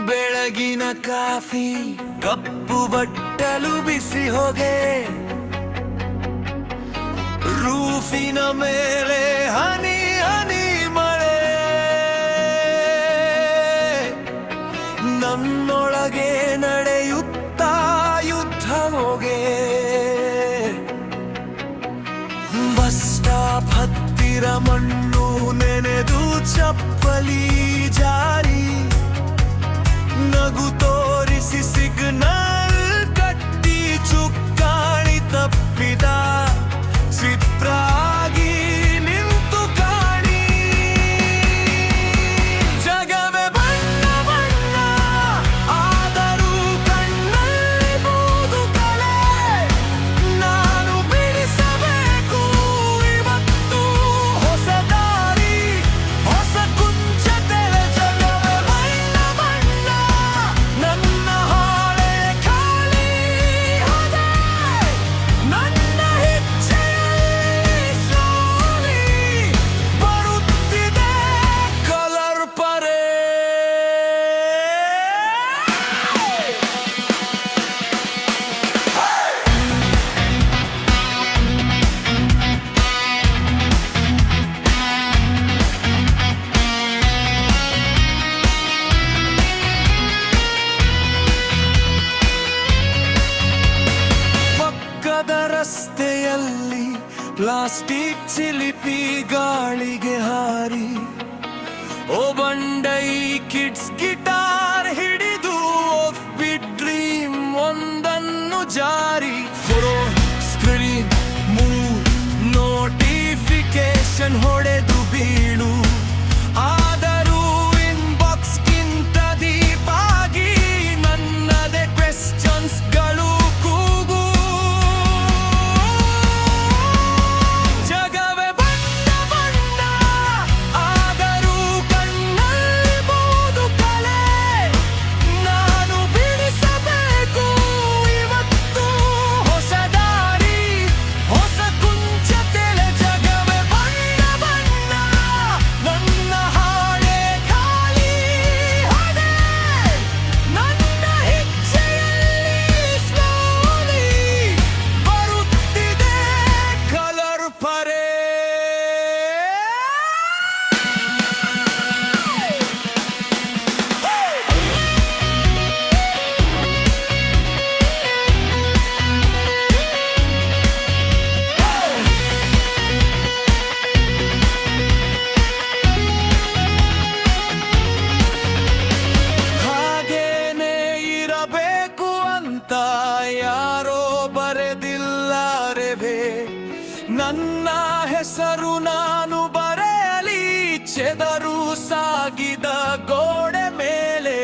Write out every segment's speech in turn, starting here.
ಬೆಳಗಿನ ಕಾಫಿ ಕಪ್ಪು ಬಟ್ಟಲು ಬಿಸಿ ಹೋಗೆ, ರೂಫಿನ ಮೇಲೆ ಹನಿ ಹನಿ ಮಳೆ, ನನ್ನೊಳಗೆ ನಡೆಯುತ್ತಾ ಯುದ್ಧ ಹೋಗೆ. ಬಸ್ ಸ್ಟಾಪ್ ಹತ್ತಿರ ಮಣ್ಣು ನೆನೆದು ಚಪ್ಪಲಿ ಜಾರಿ, ನಗು ತೋರಿಸಿ ಸಿಗ್ನಲ್ ಕಟ್ಟಿ ಚುಕ್ಕಾಣಿ ತಪ್ಪಿದ ಚಿತ್ರಾಗಿ ನಿಂತು ಕಾಣಿ. ಜಗವೇ ಬಣ್ಣ ಬಣ್ಣ ಆದರೂ ಕಣ್ಣಲ್ಲಿ ಬೂದು ಕಲೆ, ನಾನು ಬಿಡಿಸಬೇಕು ಇವತ್ತು ಹೊಸ ದಾರಿ, ಹೊಸ ಕುಂಚತೆ. ಜಗವೇ ಬಣ್ಣ ಬಣ್ಣ ನನ್ನ ಹಾಳೆ ಖಾಲಿ ಹೋದೆ, ನನ್ನ ಹೆಜ್ಜೆಯಲ್ಲಿ ಸ್ಲೋಲಿ ಬರುತ್ತಿದೆ ಕಲರ್ ಪರೇಡ್. ಪಕ್ಕದ ರಸ್ತೆಯಲ್ಲಿ ಪ್ಲಾಸ್ಟಿಕ್ ಚಿಲಿಪಿ ಗಾಳಿಗೆ ಹಾರಿ, ಓ ಬಂಡೈ ಕಿಡ್ಸ್ ಗಿಟಾರ್ ಹಿಡಿದು ಡ್ರೀಮ್ ಒಂದನ್ನು ಜಾರಿ. ಫೋನ್ ಸ್ಕ್ರೀನ್ ಮೂವ್ ನೋಟಿಫಿಕೇಶನ್ ಹೊಡೆದು ಬೀಳು, ಆದರೂ ಇನ್ಬಾಕ್ಸ್ಗಿಂತ ದೀಪಾಗಿ ನನ್ನದೇ ಕ್ವೆಶ್ಚನ್ಸ್ಗಳು ಕೂಗು. ಜಗವೇ ಬಣ್ಣ ಬಣ್ಣ ಆದರೂ ಕಣ್ಣಲ್ಲಿ ಬೂದು ಕಲೆ, ನಾನು ಬಿಡಿಸಬೇಕು ಇವತ್ತು ಹೊಸ ದಾರಿ, ಹೊಸ ಕುಂಚತೆ. ಜಗವೇ ಬಣ್ಣ ಬಣ್ಣ ನನ್ನ ಹಾಳೆ ಖಾಲಿ ಹೋದೆ, ನನ್ನ ಹೆಜ್ಜೆಯಲ್ಲಿ ಸ್ಲೋಲಿ ಬರುತ್ತಿದೆ ಕಲರ್ ಪರೇಡ್. ಹಾಗೇನೆ ಇರಬೇಕು ಅಂತ ಯಾರೋ ಬರೆದಿಲ್ಲಾರೆವೆ, ನನ್ನ ಹೆಸರು ನಾನು ಬರೆಯಲಿ ಚೆದರು ಸಾಗಿದ ಗೋಡೆ ಮೇಲೆ.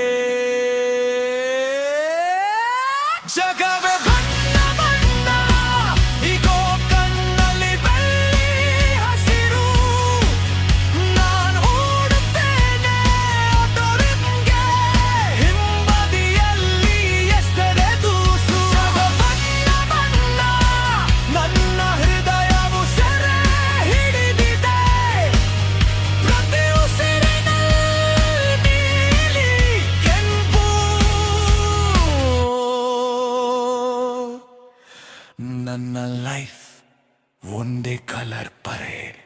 ಜಗವೇ ಬಣ್ಣ ಬಣ್ಣ ಈಗೋ ಕಣ್ಣಲ್ಲಿ ಬೆಳ್ಳಿ ಹಸಿರು, ನಾನು ಓಡುತ್ತೇನೆ ಆಟೋರಿಮ್ಗೆ, ಹಿಂಬದಿಯಲ್ಲಿ ಎಷ್ಟರೆ ದೂಸು. ಬಣ್ಣ ಬಣ್ಣ ನನ್ನ ಹೃದಯವು ಸೆರೆ ಹಿಡಿದಿದೆ, ಪ್ರತಿ ಉಸಿರಿನಲ್ಲಿ ನೀಲಿ ಕೆಂಪು. ನನ್ನ ಲೈಫ್ ಒಂದೇ ಕಲರ್ ಪರೇಡ್.